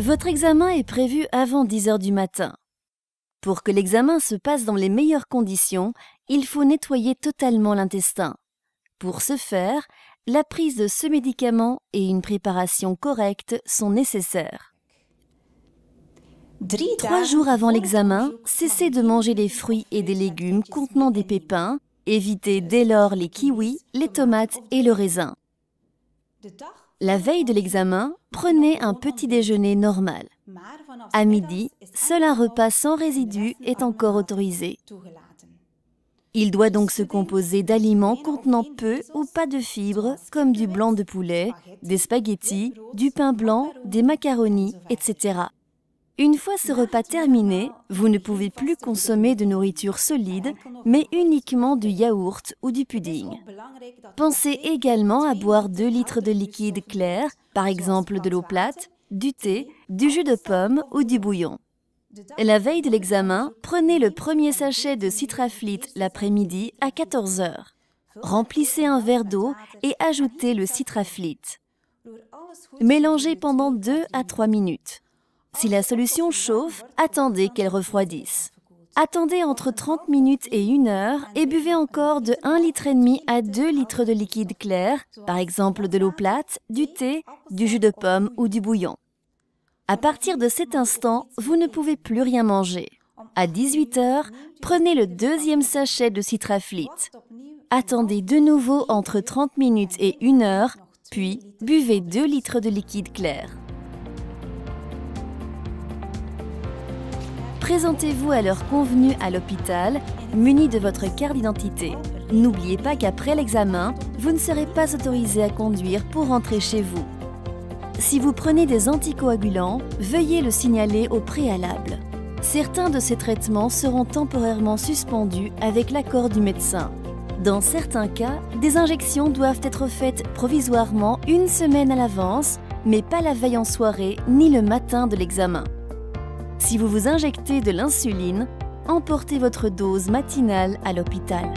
Votre examen est prévu avant 10 heures du matin. Pour que l'examen se passe dans les meilleures conditions, il faut nettoyer totalement l'intestin. Pour ce faire, la prise de ce médicament et une préparation correcte sont nécessaires. 3 jours avant l'examen, cessez de manger des fruits et des légumes contenant des pépins. Évitez dès lors les kiwis, les tomates et le raisin. La veille de l'examen, prenez un petit déjeuner normal. À midi, seul un repas sans résidus est encore autorisé. Il doit donc se composer d'aliments contenant peu ou pas de fibres, comme du blanc de poulet, des spaghettis, du pain blanc, des macaronis, etc. Une fois ce repas terminé, vous ne pouvez plus consommer de nourriture solide, mais uniquement du yaourt ou du pudding. Pensez également à boire 2 litres de liquide clair, par exemple de l'eau plate, du thé, du jus de pomme ou du bouillon. La veille de l'examen, prenez le premier sachet de Citraflit l'après-midi à 14 heures. Remplissez un verre d'eau et ajoutez le Citraflit. Mélangez pendant 2 à 3 minutes. Si la solution chauffe, attendez qu'elle refroidisse. Attendez entre 30 minutes et 1 heure et buvez encore de 1,5 litre à 2 litres de liquide clair, par exemple de l'eau plate, du thé, du jus de pomme ou du bouillon. À partir de cet instant, vous ne pouvez plus rien manger. À 18 heures, prenez le 2e sachet de Citraflit. Attendez de nouveau entre 30 minutes et 1 heure, puis buvez 2 litres de liquide clair. Présentez-vous à l'heure convenue à l'hôpital, muni de votre carte d'identité. N'oubliez pas qu'après l'examen, vous ne serez pas autorisé à conduire pour rentrer chez vous. Si vous prenez des anticoagulants, veuillez le signaler au préalable. Certains de ces traitements seront temporairement suspendus avec l'accord du médecin. Dans certains cas, des injections doivent être faites provisoirement 1 semaine à l'avance, mais pas la veille en soirée ni le matin de l'examen. Si vous vous injectez de l'insuline, emportez votre dose matinale à l'hôpital.